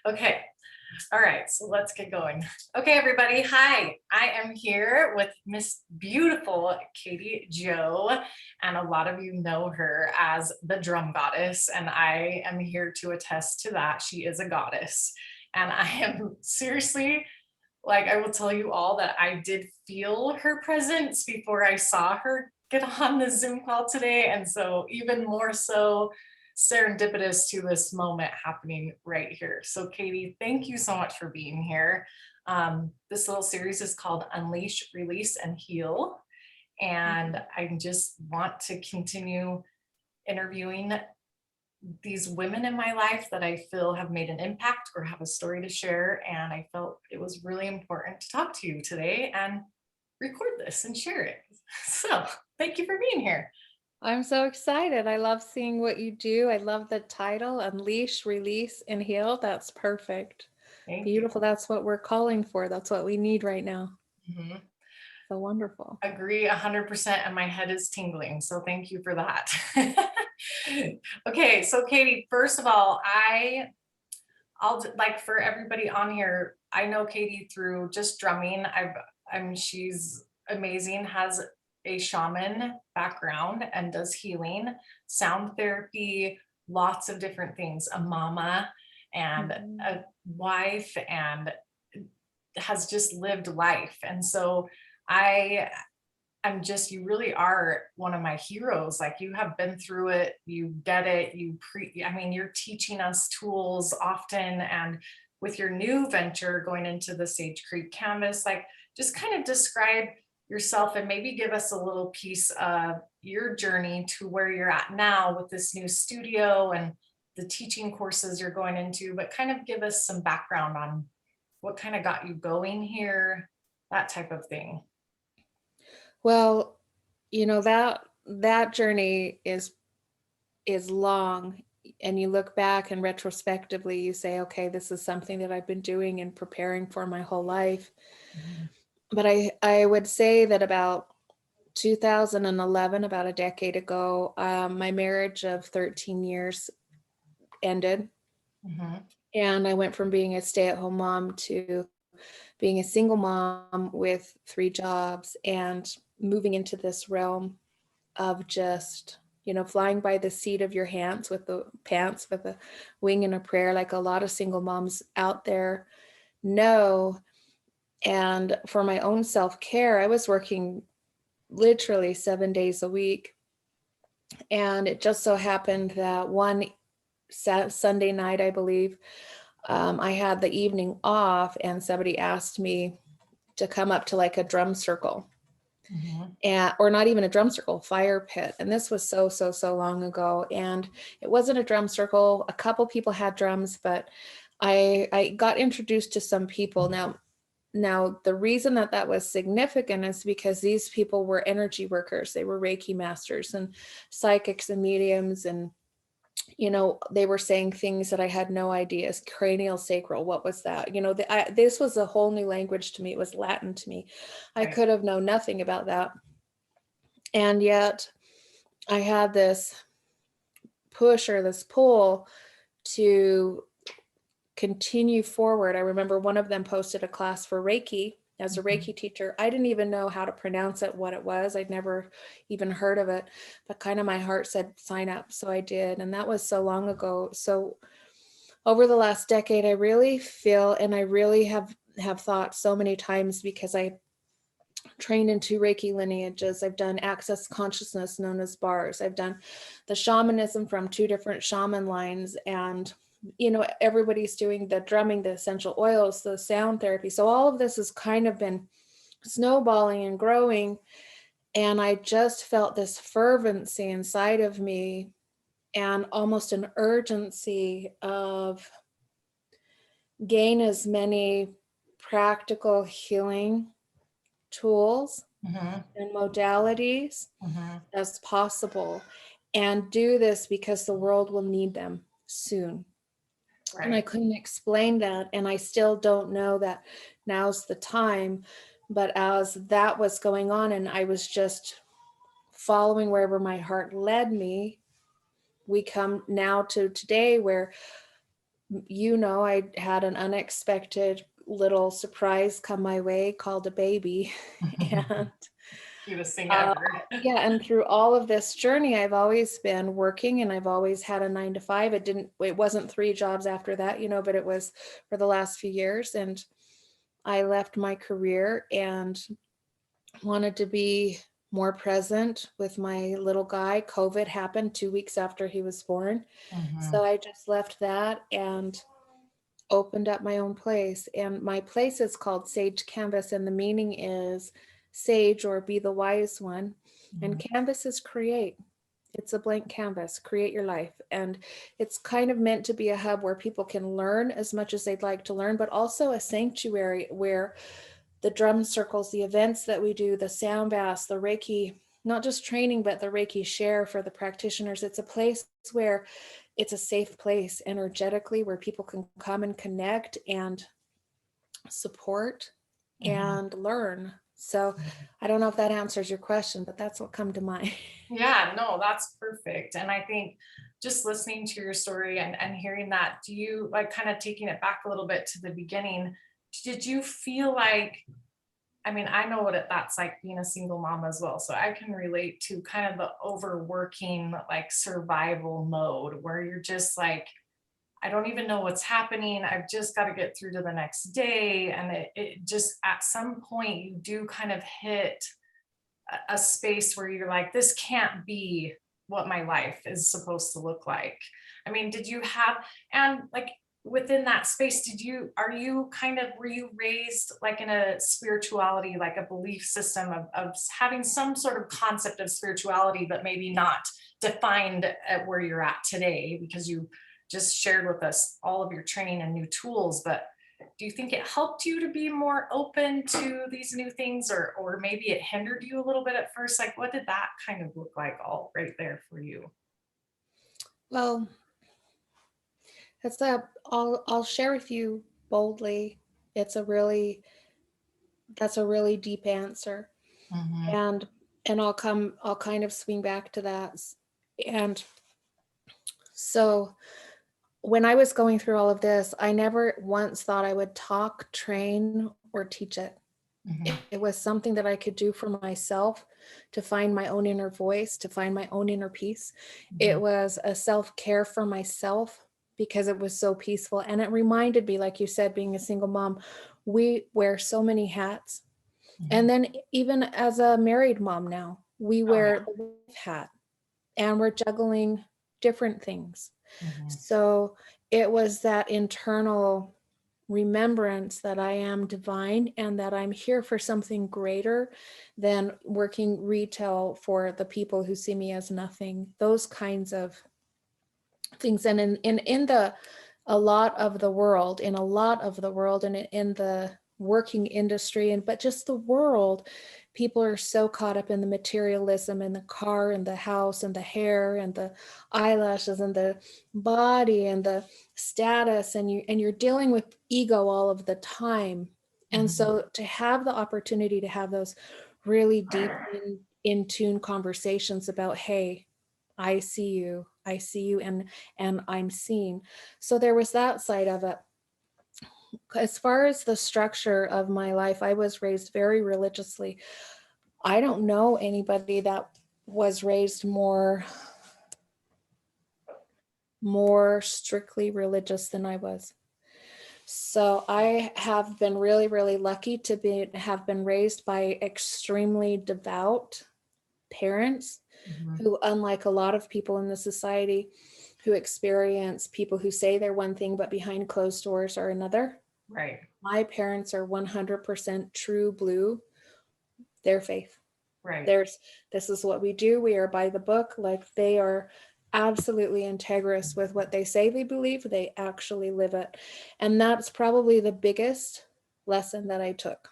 Okay. All right. So let's get going. Okay, everybody. Hi. I am here with Miss Beautiful Katie Joe, and a lot of you know her as the drum goddess, and I am here to attest to that. She is a goddess, and I am seriously like, I will tell you all that I did feel her presence before I saw her get on the Zoom call today. And so, even more so, serendipitous to this moment happening right here. So, Katie, thank you so much for being here. This little series is called Unleash, Release, and Heal. And I just want to continue interviewing these women in my life that I feel have made an impact or have a story to share. And I felt it was really important to talk to you today and record this and share it. So thank you for being here. I'm so excited. I love seeing what you do. I love the title, Unleash, Release, and Heal. That's perfect. Thank you. Beautiful. That's what we're calling for. That's what we need right now. Mhm. So wonderful. Agree 100%. And my head is tingling. So thank you for that. Okay. So, Katie, first of all, like for everybody on here, I know Katie through just drumming. She's amazing, has a shaman background and does healing, sound therapy, lots of different things, a mama and Mhm. a wife, and has just lived life. And so I you really are one of my heroes. Like, you have been through it, you get it, I mean, you're teaching us tools often. And with your new venture going into the Sage Creek Canvas, like, just kind of describe yourself and maybe give us a little piece of your journey to where you're at now with this new studio and the teaching courses you're going into, but kind of give us some background on what kind of got you going here, that type of thing. Well, that journey is long, and you look back and retrospectively you say, okay, this is something that I've been doing and preparing for my whole life. Mhm. But I would say that about 2011, about a decade ago, my marriage of 13 years ended. Mhm. And I went from being a stay at home mom to being a single mom with three jobs and moving into this realm of just, flying by the seat of your hands with the pants with a wing and a prayer, like a lot of single moms out there know. And for my own self care, I was working literally 7 days a week. And it just so happened that one Sunday night, I believe, I had the evening off, and somebody asked me to come up to like a drum circle, Mhm. and or not even a drum circle, fire pit. And this was so long ago. And it wasn't a drum circle. A couple people had drums, but I got introduced to some people. Now, the reason that that was significant is because these people were energy workers. They were Reiki masters and psychics and mediums, and they were saying things that I had no idea. Cranial sacral, what was that? This was a whole new language to me. It was Latin to me. I Right. could have known nothing about that. And yet I had this push or this pull to continue forward. I remember one of them posted a class for Reiki as a Mhm. Reiki teacher. I didn't even know how to pronounce it, what it was. I'd never even heard of it, but kind of my heart said sign up. So I did. And that was so long ago. So over the last decade, I really feel, and I really have thought so many times, because I trained in two Reiki lineages. I've done access consciousness, known as bars. I've done the shamanism from two different shaman lines. And, everybody's doing the drumming, the essential oils, the sound therapy. So all of this has kind of been snowballing and growing. And I just felt this fervency inside of me and almost an urgency of gain as many practical healing tools Mhm. and modalities Mhm. as possible, and do this because the world will need them soon. And I Right. couldn't explain that, and I still don't know that now's the time. But as that was going on and I was just following wherever my heart led me, we come now to today where you know, I had an unexpected little surprise come my way called a baby. And Cutest thing uh, ever. yeah, and through all of this journey, I've always been working and I've always had a 9 to 5. It wasn't 3 jobs after that, you know, but it was for the last few years. And I left my career and wanted to be more present with my little guy. COVID happened 2 weeks after he was born. Mhm. So I just left that and opened up my own place. And my place is called Sage Canvas. And the meaning is sage or be the wise one. And Mhm. canvas is create. It's a blank canvas, create your life. And it's kind of meant to be a hub where people can learn as much as they'd like to learn, but also a sanctuary where the drum circles, the events that we do, the sound baths, the Reiki, not just training, but the Reiki share for the practitioners. It's a place where it's a safe place energetically where people can come and connect and support Mhm. and learn. So I don't know if that answers your question, but that's what come to mind. Yeah, no, that's perfect. And I think just listening to your story and hearing that, do you like kind of taking it back a little bit to the beginning? Did you feel like, I mean, I know what that's like being a single mom as well. So I can relate to kind of the overworking, like survival mode where you're just like, I don't even know what's happening. I've just got to get through to the next day. And it just at some point you do kind of hit a space where you're like, this can't be what my life is supposed to look like. I mean, did you have, and like within that space, are you kind of, were you raised like in a spirituality, like a belief system of having some sort of concept of spirituality, but maybe not defined at where you're at today because you just shared with us all of your training and new tools, but do you think it helped you to be more open to these new things or maybe it hindered you a little bit at first? Like what did that kind of look like all right there for you? Well, I'll share with you boldly. It's a really that's a really deep answer. Hmm. And I'll kind of swing back to that. And so when I was going through all of this, I never once thought I would talk, train, or teach it. Hmm. It was something that I could do for myself to find my own inner voice, to find my own inner peace. It Hmm. was a self-care for myself because it was so peaceful. And it reminded me, like you said, being a single mom, we wear so many hats. Hmm. And then even as a married mom now, we Oh yeah. wear the wife hat and we're juggling different things. Hmm. So it was that internal remembrance that I am divine and that I'm here for something greater than working retail for the people who see me as nothing, those kinds of things. And in the a lot of the world, in a lot of the world, and in the working industry, and but just the world, people are so caught up in the materialism and the car and the house and the hair and the eyelashes and the body and the status, and you're dealing with ego all of the time. And Hmm. so to have the opportunity to have those really deep in tune conversations about, hey, I see you, and I'm seen. So there was that side of it. As far as the structure of my life, I was raised very religiously. I don't know anybody that was raised more strictly religious than I was. So I have been really, really lucky to have been raised by extremely devout parents Hmm. who, unlike a lot of people in the society who experience people who say they're one thing but behind closed doors are another, Right. my parents are 100% true blue, their faith. Right. There's This is what we do. We are by the book. Like, they are absolutely integrous with what they say they believe. They actually live it. And that's probably the biggest lesson that I took.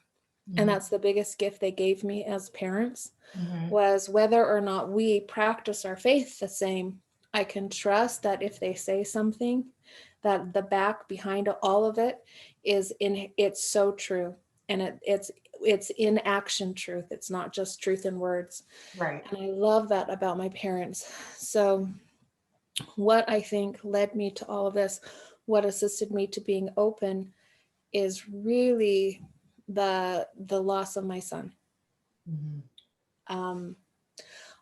And Hmm. that's the biggest gift they gave me as parents, Hmm. was whether or not we practice our faith the same, I can trust that if they say something, that the back behind all of it it's so true. And it's in action truth. It's not just truth in words. Right. And I love that about my parents. So what I think led me to all of this what assisted me to being open is really the loss of my son. Mhm. Um,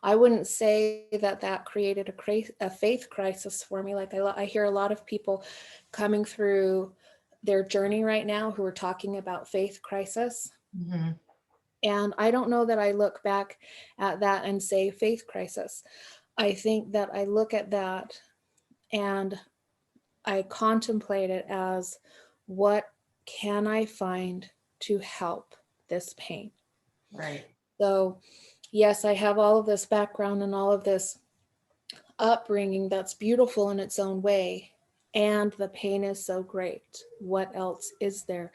I wouldn't say that that created a faith crisis for me. Like I hear a lot of people coming through their journey right now who are talking about faith crisis. Mhm. And I don't know that I look back at that and say faith crisis. I think that I look at that and I contemplate it as, what can I find to help this pain? Right. So, yes, I have all of this background and all of this upbringing that's beautiful in its own way. And the pain is so great. What else is there?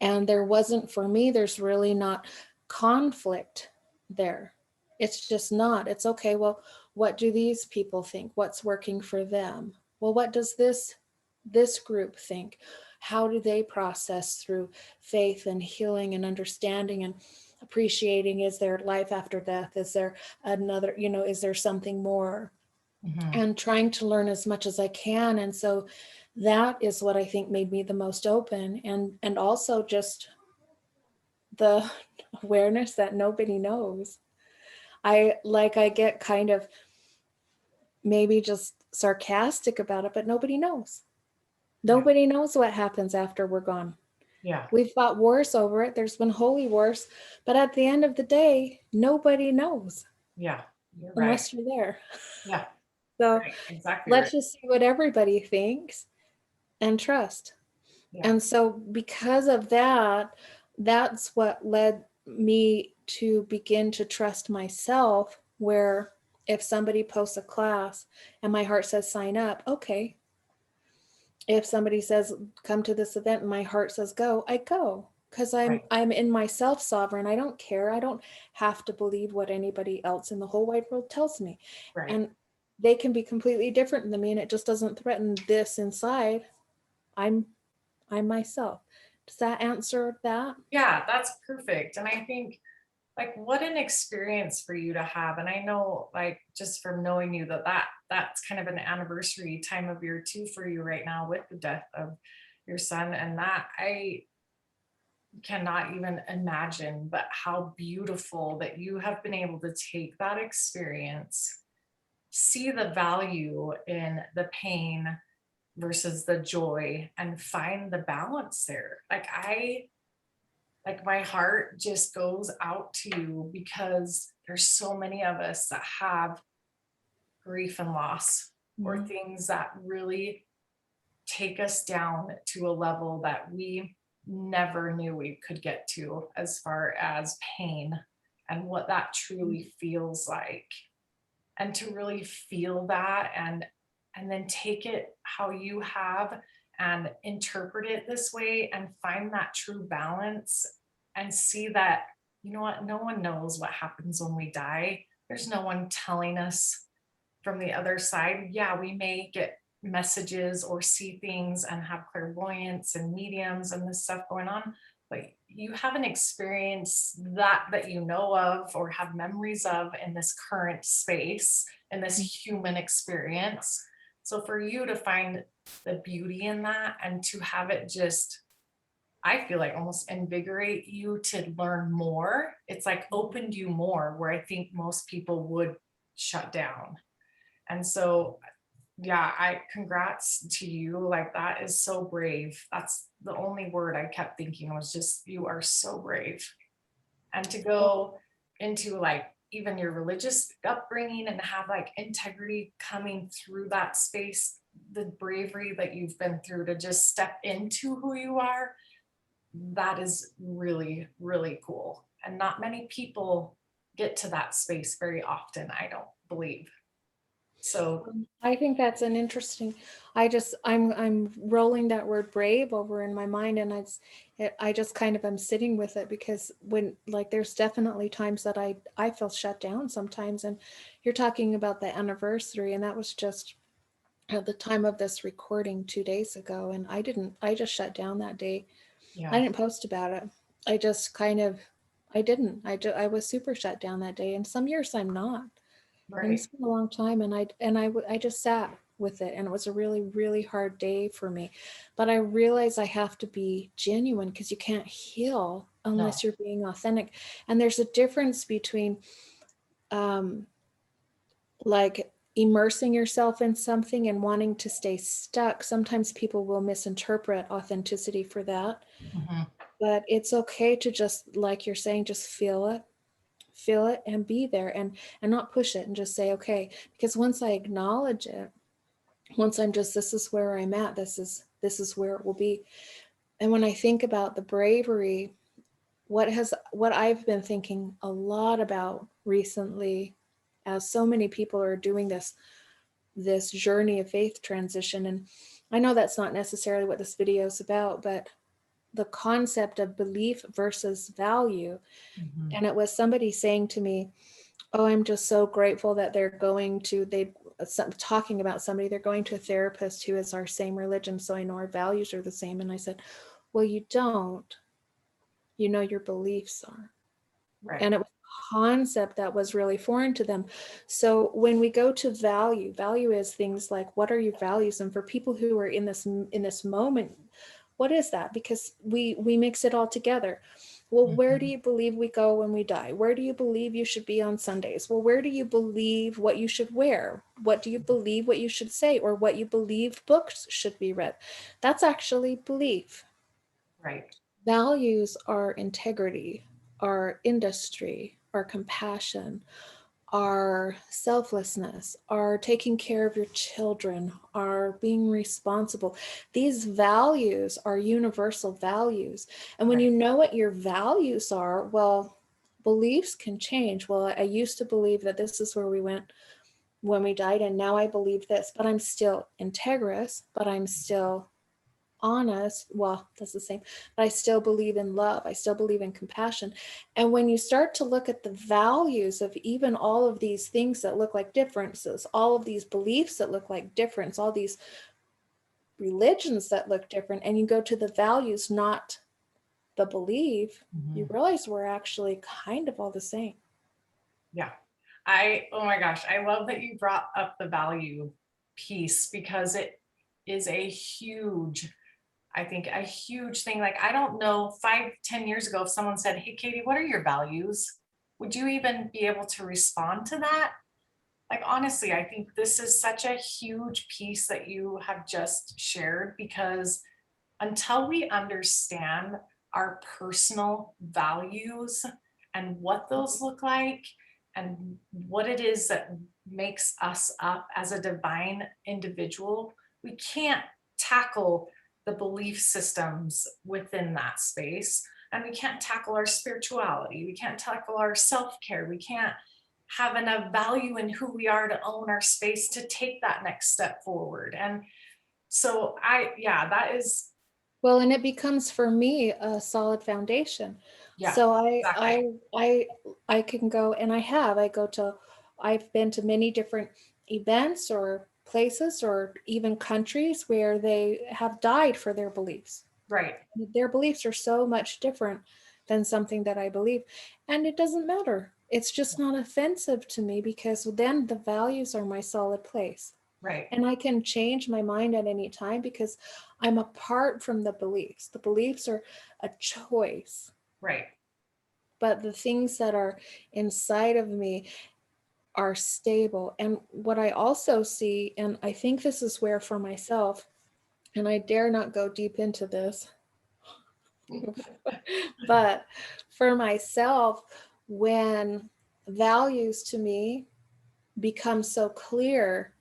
And there wasn't, for me, there's really not conflict there. It's just not. It's okay. Well, what do these people think? What's working for them? Well, what does this group think? How do they process through faith and healing and understanding and appreciating? Is there life after death? Is there another, is there something more? Mhm. And trying to learn as much as I can. And so that is what I think made me the most open, and also just the awareness that nobody knows. I get kind of maybe just sarcastic about it, but nobody knows. Yeah. Nobody knows what happens after we're gone. Yeah. We've fought wars over it. There's been holy wars, but at the end of the day, nobody knows Yeah. You're right. unless you're there. Yeah. So Right. Exactly right. let's just see what everybody thinks and trust. Yeah. And so because of that, that's what led me to begin to trust myself, where if somebody posts a class and my heart says sign up, okay. If somebody says come to this event and my heart says go, I go, because I'm Right. I'm in myself sovereign. I don't care. I don't have to believe what anybody else in the whole wide world tells me. Right. And they can be completely different than me, and it just doesn't threaten this inside. I'm I'm myself. Does that answer that? Yeah, that's perfect. And I think like what an experience for you to have. And I know like just from knowing you that's kind of an anniversary time of year too for you right now with the death of your son. And that I cannot even imagine, but how beautiful that you have been able to take that experience, see the value in the pain versus the joy, and find the balance there. Like my heart just goes out to you because there's so many of us that have grief and loss or Mhm. things that really take us down to a level that we never knew we could get to as far as pain and what that truly feels like, and to really feel that and then take it how you have and interpret it this way and find that true balance and see that, you know what, no one knows what happens when we die. There's no one telling us from the other side. Yeah, we may get messages or see things and have clairvoyance and mediums and this stuff going on, but you haven't experienced that you know of or have memories of in this current space, in this human experience. So for you to find the beauty in that and to have it just, I feel like almost invigorate you to learn more. It's like opened you more where I think most people would shut down. And so, yeah, I congrats to you. Like that is so brave. That's the only word I kept thinking was just you are so brave. And to go into like even your religious upbringing and have like integrity coming through that space, the bravery that you've been through to just step into who you are, that is really, really cool. And not many people get to that space very often, I don't believe. So, I think that's an interesting. I'm rolling that word brave over in my mind, and I just kind of am sitting with it, because when, like, there's definitely times that I feel shut down sometimes, and you're talking about the anniversary, and that was just at the time of this recording 2 days ago, and I just shut down that day. I yeah, didn't post about it. I just kind of I didn't. I was super shut down that day, and some years I'm not. And right. it's been a long time, and I just sat with it. And it was a really, really hard day for me. But I realized I have to be genuine because you can't heal No. unless you're being authentic. And there's a difference between um, like immersing yourself in something and wanting to stay stuck. Sometimes people will misinterpret authenticity for that, Mhm. but it's okay to just, like you're saying, just feel it and be there and not push it and just say, okay, because once I acknowledge it, once I'm just, this is where I'm at, this is where it will be. And when I think about the bravery, what I've been thinking a lot about recently, as so many people are doing this journey of faith transition, and I know that's not necessarily what this video is about, but the concept of belief versus value. Mhm. And it was somebody saying to me, oh, I'm just so grateful that they talking about somebody, they're going to a therapist who is our same religion, so I know our values are the same. And I said, well, you don't, you know, your beliefs are. Right. And it was a concept that was really foreign to them. So when we go to value is things like, what are your values? And for people who are in this moment, what is that? Because we mix it all together. Well, where do Mhm. you believe we go when we die? Where do you believe you should be on Sundays? Well, where do you believe what you should wear? What do you believe what you should say, or what you believe books should be read? That's actually belief. Right. Values are integrity, are industry, are compassion, are selflessness, are taking care of your children, are being responsible. These values are universal values. And when you Right. know what your values are, well, beliefs can change. Well, I used to believe that this is where we went when we died, and now I believe this, but I'm still integrous, but I'm still honest. Well, that's the same, but I still believe in love. I still believe in compassion. And when you start to look at the values of even all of these things that look like differences, all of these beliefs that look like difference, all these religions that look different, and you go to the values, not the belief, you Mhm. realize we're actually kind of all the same. Yeah. Oh my gosh, I love that you brought up the value piece because it is a huge, I think a huge thing. Like, I don't know, 5, 10 years ago, if someone said, hey, Katie, what are your values? Would you even be able to respond to that? Like, honestly, I think this is such a huge piece that you have just shared because until we understand our personal values and what those look like and what it is that makes us up as a divine individual, we can't tackle the belief systems within that space. And we can't tackle our spirituality. We can't tackle our self care. We can't have enough value in who we are to own our space to take that next step forward. And so, yeah, that is, Well, and it becomes for me a solid foundation. yeah, So exactly. I can go, and I've been to many different events or places or even countries where they have died for their beliefs. Right. Their beliefs are so much different than something that I believe, and it doesn't matter. It's just not offensive to me because then the values are my solid place. Right. And I can change my mind at any time because I'm apart from the beliefs. The beliefs are a choice, Right. but the things that are inside of me are stable. And what I also see, and I think this is where for myself, and I dare not go deep into this, but for myself, when values to me become so clear,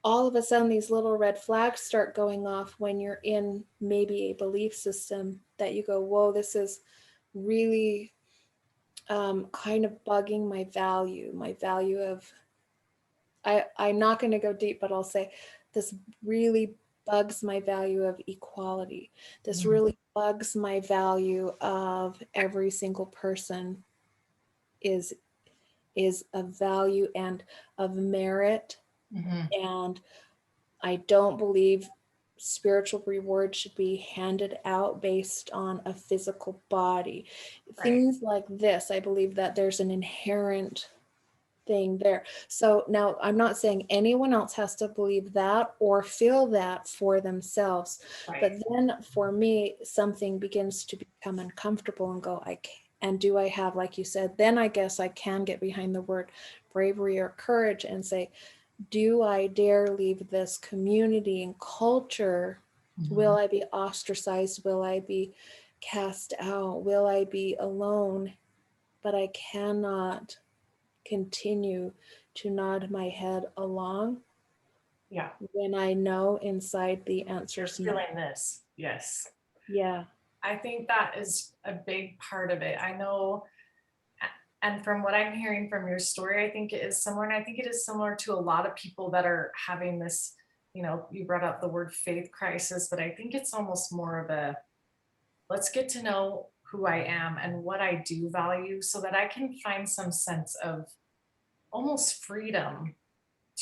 all of a sudden these little red flags start going off when you're in maybe a belief system that you go, whoa, this is really kind of bugging my value of, I'm not going to go deep, but I'll say this really bugs my value of equality. This Mhm. really bugs my value of every single person is a value and of merit. Mhm. And I don't believe spiritual reward should be handed out based on a physical body. Right. Things like this, I believe that there's an inherent thing there. So now I'm not saying anyone else has to believe that or feel that for themselves. But Right. then for me, something begins to become uncomfortable and go, I can't. And do I have, like you said, then I guess I can get behind the word bravery or courage and say, do I dare leave this community and culture? Will Mhm. I be ostracized? Will I be cast out? Will I be alone? But I cannot continue to nod my head along Yeah, when I know inside the you're answer's no. feeling this. Yes. Yeah. I think that is a big part of it. I know, and from what I'm hearing from your story, I think it is similar. And I think it is similar to a lot of people that are having this, you brought up the word faith crisis, but I think it's almost more of a let's get to know who I am and what I do value so that I can find some sense of almost freedom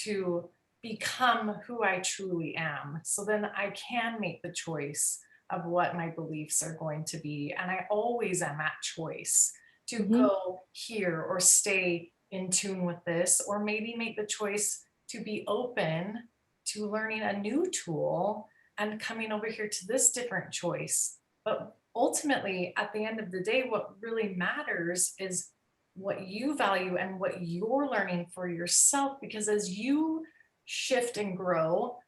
to become who I truly am. So then I can make the choice of what my beliefs are going to be. And I always am at choice to Hmm. go here or stay in tune with this, or maybe make the choice to be open to learning a new tool and coming over here to this different choice. But ultimately, at the end of the day, what really matters is what you value and what you're learning for yourself. Because as you shift and grow,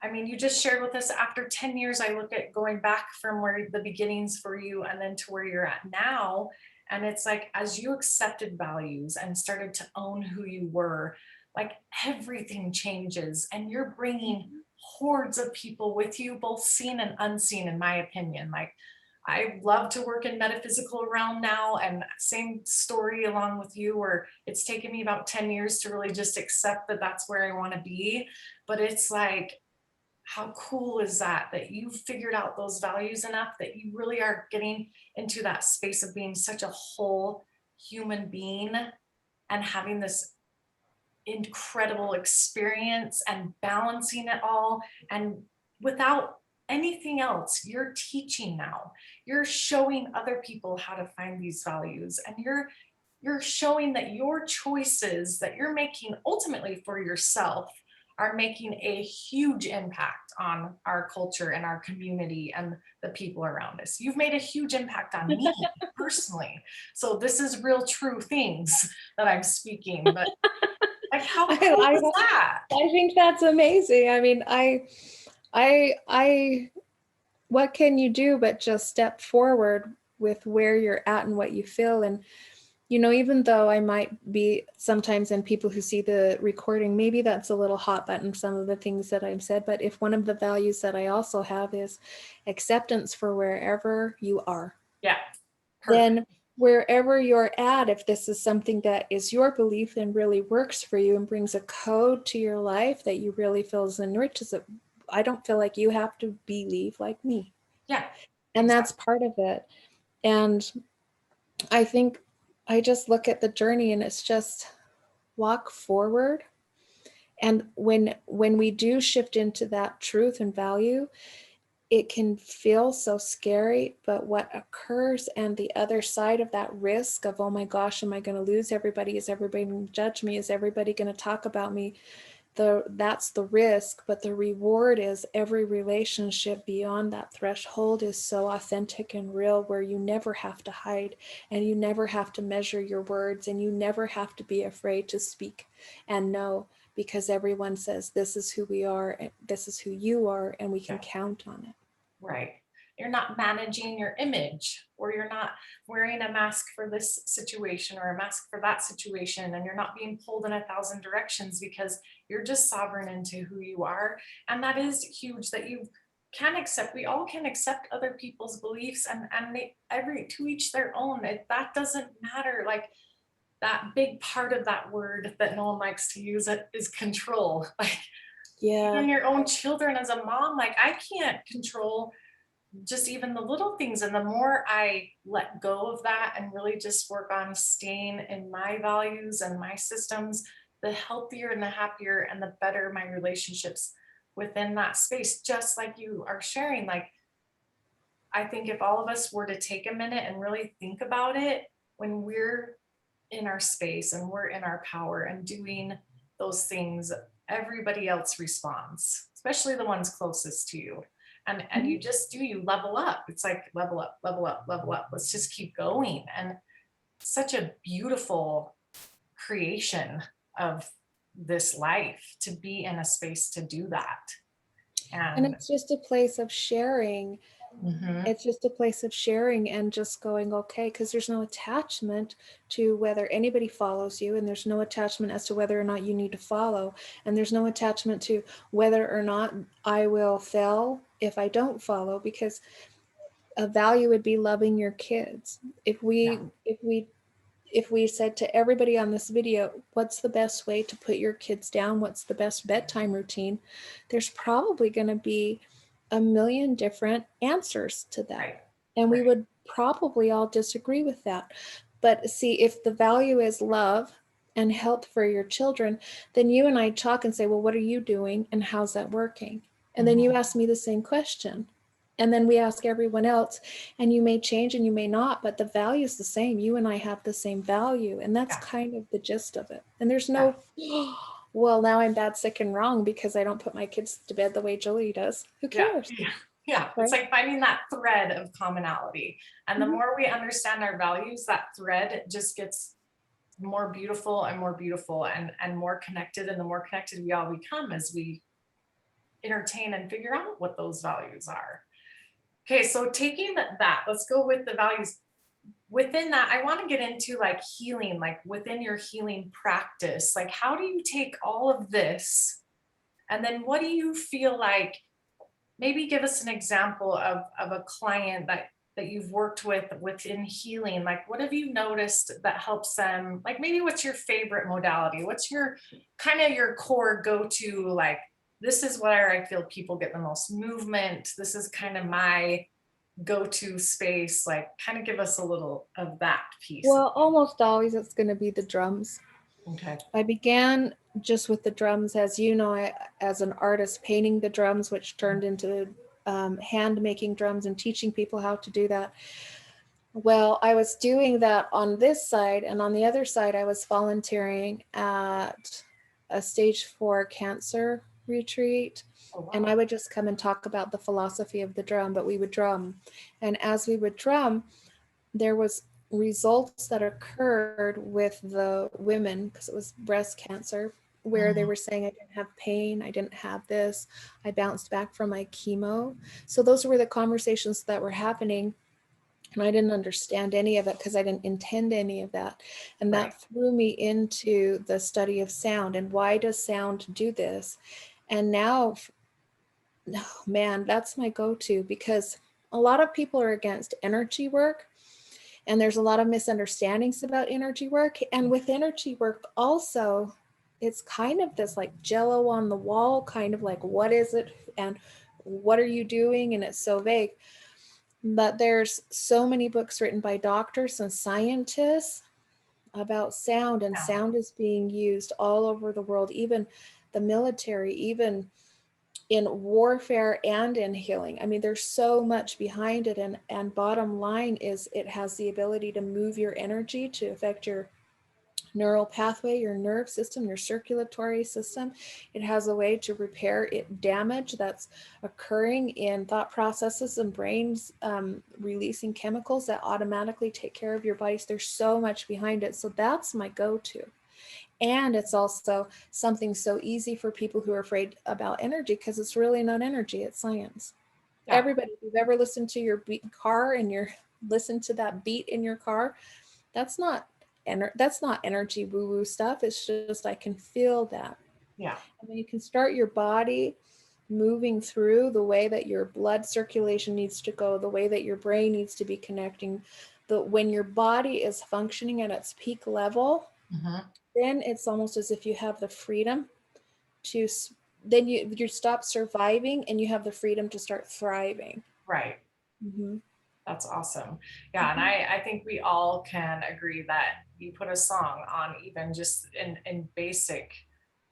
I mean, you just shared with us after 10 years, I look at going back from where the beginnings for you and then to where you're at now. And it's like, as you accepted values and started to own who you were, like everything changes and you're bringing hordes of people with you, both seen and unseen, in my opinion. Like, I love to work in metaphysical realm now, and same story along with you, where it's taken me about 10 years to really just accept that that's where I want to be. But it's like, how cool is that that you've figured out those values enough that you really are getting into that space of being such a whole human being and having this incredible experience and balancing it all. And without anything else, you're teaching now. You're showing other people how to find these values, and you're showing that your choices that you're making ultimately for yourself are making a huge impact on our culture and our community and the people around us. You've made a huge impact on me personally. So this is real true things that I'm speaking, but like, how I, cool I is that? I think that's amazing. I mean, I what can you do but just step forward with where you're at and what you feel? And even though I might be sometimes, and people who see the recording, maybe that's a little hot button, some of the things that I've said, but if one of the values that I also have is acceptance for wherever you are, Yeah, perfect. then wherever you're at, if this is something that is your belief and really works for you and brings a code to your life that you really feels enriches it, I don't feel like you have to believe like me. Yeah, And that's exactly. part of it. And I think I just look at the journey and it's just walk forward. And when we do shift into that truth and value, it can feel so scary, but what occurs and the other side of that risk of, oh my gosh, am I going to lose everybody? Is everybody going to judge me? Is everybody going to talk about me? That's the risk, but the reward is every relationship beyond that threshold is so authentic and real, where you never have to hide and you never have to measure your words and you never have to be afraid to speak and know, because everyone says this is who we are and this is who you are, and we can Yeah, count on it. right. You're not managing your image, or you're not wearing a mask for this situation or a mask for that situation, and you're not being pulled in a thousand directions, because you're just sovereign into who you are. And that is huge that you can accept. We all can accept other people's beliefs, and they every to each their own. That doesn't matter. Like, that big part of that word that no one likes to use it is control. Like, Yeah. even your own children, as a mom, like, I can't control just even the little things. And the more I let go of that and really just work on staying in my values and my systems, the healthier and the happier and the better my relationships within that space. Just like you are sharing, like, I think if all of us were to take a minute and really think about it, when we're in our space and we're in our power and doing those things, everybody else responds, especially the ones closest to you. And Mhm. you just do, you level up. It's like level up, level up, level up. Let's just keep going. And such a beautiful creation of this life to be in a space to do that. And And it's just a place of sharing. mhm, It's just a place of sharing and just going, okay, because there's no attachment to whether anybody follows you, and there's no attachment as to whether or not you need to follow, and there's no attachment to whether or not I will fail if I don't follow, because a value would be loving your kids. If yeah, we said to everybody on this video, what's the best way to put your kids down? What's the best bedtime routine? There's probably going to be a million different answers to that. right, And we right. would probably all disagree with that. But see, if the value is love and health for your children, then you and I talk and say, well, what are you doing? And how's that working? And then you Mhm. ask me the same question. And then we ask everyone else, and you may change and you may not, but the value is the same. You and I have the same value, and that's Yeah, kind of the gist of it. And there's yeah, no, well, now I'm bad, sick, and wrong because I don't put my kids to bed the way Jolie does. Who yeah, cares? yeah, yeah. It's Right? like finding that thread of commonality. And the Mhm. more we understand our values, that thread just gets more beautiful and more beautiful and more connected. And the more connected we all become as we entertain and figure out what those values are. Okay, so taking that, let's go with the values. Within that, I want to get into like healing, like within your healing practice. Like, how do you take all of this? And then what do you feel like? Maybe give us an example of a client that you've worked with within healing. Like, what have you noticed that helps them? Like, maybe what's your favorite modality? What's your kind of your core go-to? Like, this is where I feel people get the most movement. This is kind of my go-to space. Like, kind of give us a little of that piece. Well, almost always it's going to be the drums. Okay. I began just with the drums, as you know, as an artist, painting the drums, which turned into hand making drums and teaching people how to do that. Well, I was doing that on this side, and on the other side, I was volunteering at a stage 4 cancer retreat. Oh And wow. I would just come and talk about the philosophy of the drum, but we would drum. And as we would drum, there was results that occurred with the women, because it was breast cancer, where they Mhm. were saying, I didn't have pain, I didn't have this, I bounced back from my chemo. So those were the conversations that were happening, and I didn't understand any of it because I didn't intend any of that. And Right. that threw me into the study of sound and why does sound do this. And now, oh man, that's my go-to, because a lot of people are against energy work, and there's a lot of misunderstandings about energy work. And with energy work also, it's kind of this like jello on the wall, kind of like, what is it and what are you doing? And it's so vague. But there's so many books written by doctors and scientists about sound, and Yeah. sound is being used all over the world, even the military, even in warfare and in healing. I mean, there's so much behind it. And bottom line is it has the ability to move your energy to affect your neural pathway, your nerve system, your circulatory system. It has a way to repair it damage that's occurring in thought processes and brains, releasing chemicals that automatically take care of your bodies. There's so much behind it. So that's my go-to. And it's also something so easy for people who are afraid about energy, because it's really not energy, it's science. Yeah. Everybody, if you've ever listened to your car and you're listen to that beat in your car, that's not that's not energy woo woo stuff. It's just I can feel that. Yeah. And then you can start your body moving through the way that your blood circulation needs to go, the way that your brain needs to be connecting. The when your body is functioning at its peak level, Mhm. then it's almost as if you have the freedom to then you stop surviving and you have the freedom to start thriving. Right. Mm-hmm. That's awesome. Yeah, and Mm-hmm. I think we all can agree that you put a song on, even just in basic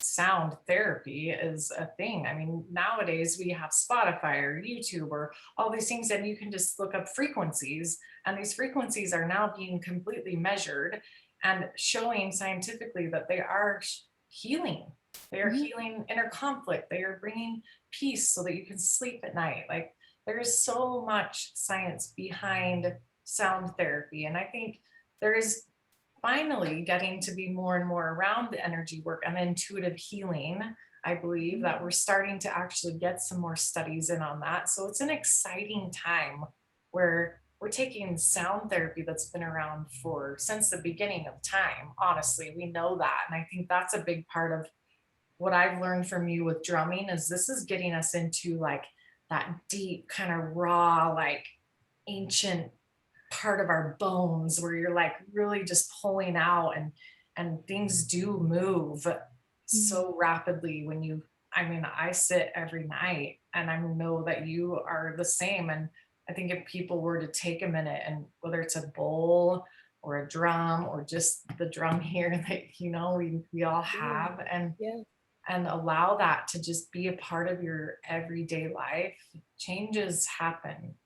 sound therapy is a thing. I mean, nowadays we have Spotify or YouTube or all these things, and you can just look up frequencies, and these frequencies are now being completely measured. and showing scientifically that they are healing. They are Mhm. healing inner conflict. They are bringing peace so that you can sleep at night. Like there is so much science behind sound therapy. And I think there is finally getting to be more and more around the energy work and intuitive healing. I believe that we're starting to actually get some more studies in on that. So it's an exciting time where we're taking sound therapy that's been around for since the beginning of time. Honestly, we know that. And I think that's a big part of what I've learned from you with drumming is this is getting us into like that deep kind of raw, like ancient part of our bones where you're like really just pulling out and things do move Mhm. so rapidly when you I mean I sit every night and I know that you are the same. And I think if people were to take a minute and whether it's a bowl or a drum or just the drum here that we all Yeah. have Yeah. and allow that to just be a part of your everyday life, changes happen.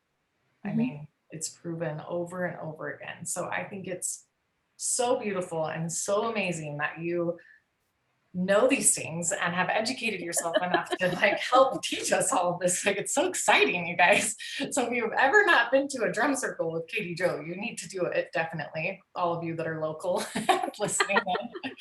I Mhm. mean, it's proven over and over again. So I think it's so beautiful and so amazing that you know these things and have educated yourself enough to like help teach us all of this. Like it's so exciting, you guys. So if you've ever not been to a drum circle with Katie Joe, you need to do it definitely. All of you that are local listening in.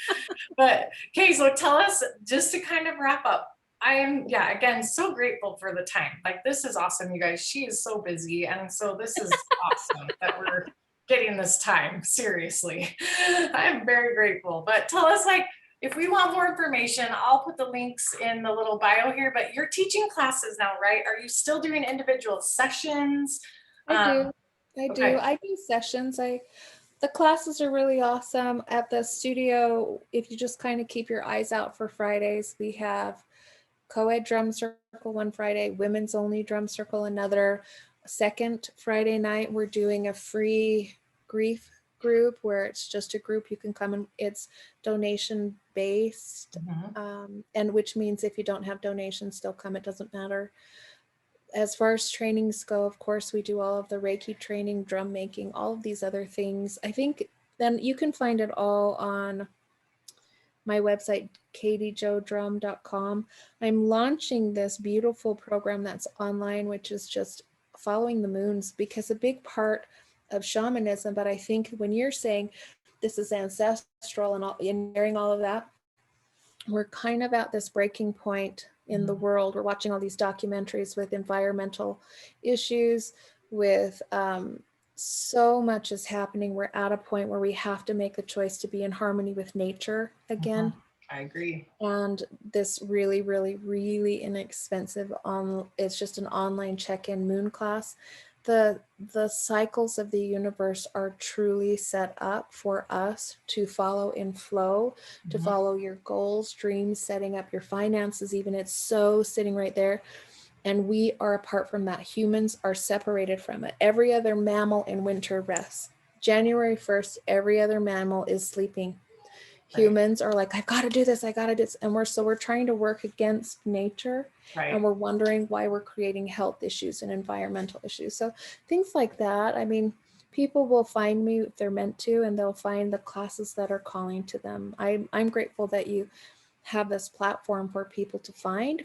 But okay, so tell us just to kind of wrap up. I am, yeah, again, so grateful for the time. Like, this is awesome, you guys. She is so busy. And so, this is awesome that we're getting this time. Seriously, I'm very grateful. But tell us, like, if we want more information, I'll put the links in the little bio here. But you're teaching classes now, right? Are you still doing individual sessions? I Um, do. I do. okay. I do sessions. The classes are really awesome at the studio. If you just kind of keep your eyes out for Fridays, we have co-ed drum circle one Friday, women's only drum circle another. Second Friday night, we're doing a free grief group where it's just a group you can come and it's donation based. Mhm. And which means if you don't have donations, still come, it doesn't matter. As far as trainings go, of course, we do all of the Reiki training, drum making, all of these other things. I think then you can find it all on my website, katiejodrum.com. I'm launching this beautiful program that's online, which is just following the moons, because a big part of shamanism, but I think when you're saying this is ancestral and all, and hearing all of that, we're kind of at this breaking point in the Mhm. world. We're watching all these documentaries with environmental issues, with so much is happening. We're at a point where we have to make the choice to be in harmony with nature Mhm. again. I agree. And this really, really, really inexpensive it's just an online check-in moon class. The cycles of the universe are truly set up for us to follow in flow, to Mhm. follow your goals, dreams, setting up your finances, even it's so sitting right there. And we are apart from that. Humans are separated from it. Every other mammal in winter rests. January 1st, every other mammal is sleeping. Right. Humans are like, I've got to do this, I got to do this. And we're trying to work against nature, and Right. we're wondering why we're creating health issues and environmental issues. So things like that. I mean, people will find me if they're meant to, and they'll find the classes that are calling to them. I'm grateful that you have this platform for people to find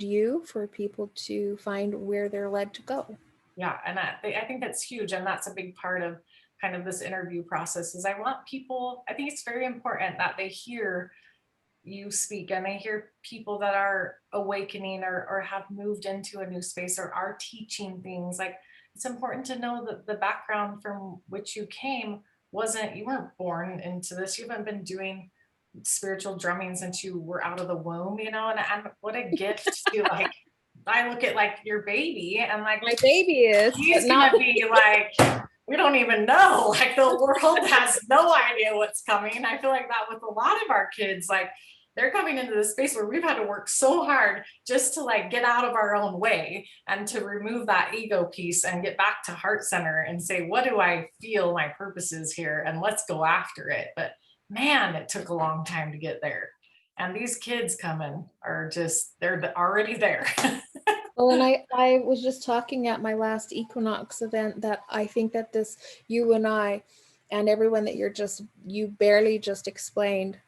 you, for people to find where they're led to go. Yeah, and I think that's huge, and that's a big part of kind of this interview process. Is I want people. I think it's very important that they hear you speak and they hear people that are awakening or have moved into a new space or are teaching things. Like it's important to know that the background from which you came wasn't you weren't born into this. You haven't been doing spiritual drumming since you were out of the womb, and what a gift to like I look at like your baby and like My baby is, but he's not. gonna be like, we don't even know. Like the world has no idea what's coming. I feel like that with a lot of our kids, like they're coming into this space where we've had to work so hard just to like get out of our own way and to remove that ego piece and get back to heart center and say, what do I feel my purpose is here? And let's go after it. But man, it took a long time to get there. And these kids coming are just, they're already there. Well, and I was just talking at my last equinox event that I think that you and I, and everyone that you barely just explained,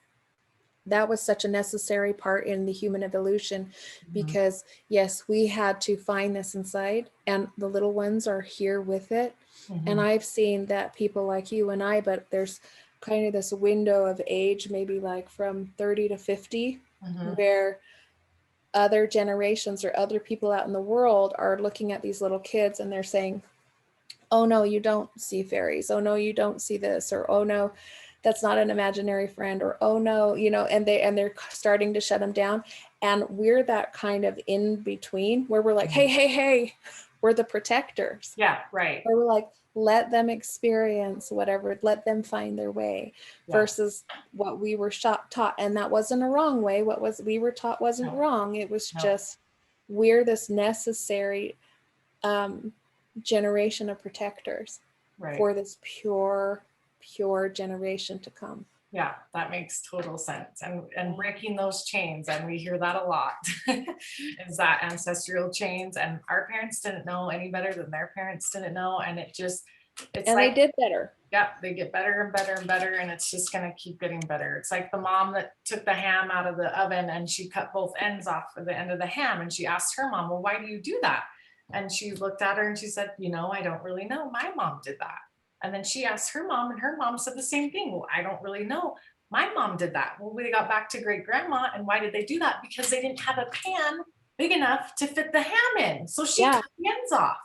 that was such a necessary part in the human evolution, because yes, we had to find this inside, and the little ones are here with it. And I've seen that people like you and I, but there's kind of this window of age, maybe like from 30 to 50, where other generations or other people out in the world are looking at these little kids and they're saying, oh no, you don't see fairies. Oh no, you don't see this. Or oh no, that's not an imaginary friend. Or oh no, and they're starting to shut them down. And we're that kind of in between where we're like, hey, we're the protectors. Yeah, right. Or we're like, let them experience whatever, let them find their way, versus what we were taught. And that wasn't a wrong way. We were taught wasn't wrong. It was just, we're this necessary generation of protectors for this pure generation to come. Yeah, that makes total sense. And breaking those chains, and we hear that a lot, is that ancestral chains. And our parents didn't know any better than their parents didn't know. And it's and like, they did better. Yeah, they get better and better and better, and it's just gonna keep getting better. It's like the mom that took the ham out of the oven and she cut both ends off of the end of the ham, and she asked her mom, well, why do you do that? And she looked at her and she said, I don't really know. My mom did that. And then she asked her mom, and her mom said the same thing. Well, I don't really know. My mom did that. Well, we got back to great grandma. And why did they do that? Because they didn't have a pan big enough to fit the ham in. So she cut the ends off.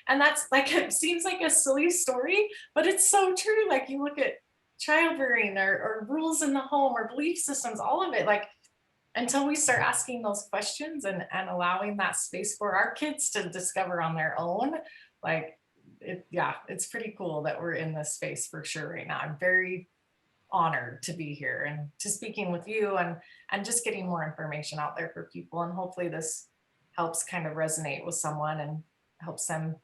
And that's like, it seems like a silly story, but it's so true. Like, you look at child rearing or rules in the home or belief systems, all of it, like, until we start asking those questions and allowing that space for our kids to discover on their own, like, it's pretty cool that we're in this space for sure right now. I'm very honored to be here and to speaking with you and just getting more information out there for people. And hopefully this helps kind of resonate with someone and helps them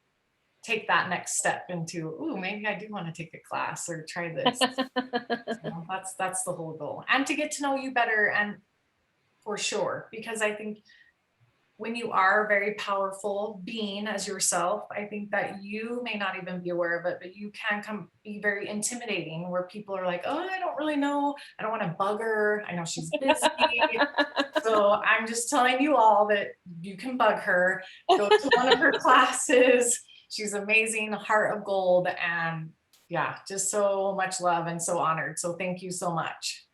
take that next step into, oh, maybe I do want to take a class or try this. That's the whole goal. And to get to know you better, and for sure, because I think when you are a very powerful being as yourself, I think that you may not even be aware of it, but you can be very intimidating, where people are like, oh, I don't really know. I don't want to bug her. I know she's busy. So I'm just telling you all that you can bug her. Go to one of her classes. She's amazing, heart of gold, and yeah, just so much love and so honored. So thank you so much.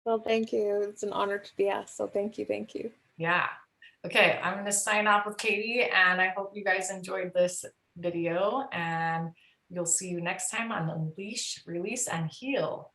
Well, thank you. It's an honor to be asked. So thank you. Thank you. Yeah. Okay, I'm going to sign off with Katie, and I hope you guys enjoyed this video, and you'll see you next time on Unleash, Release, and Heal.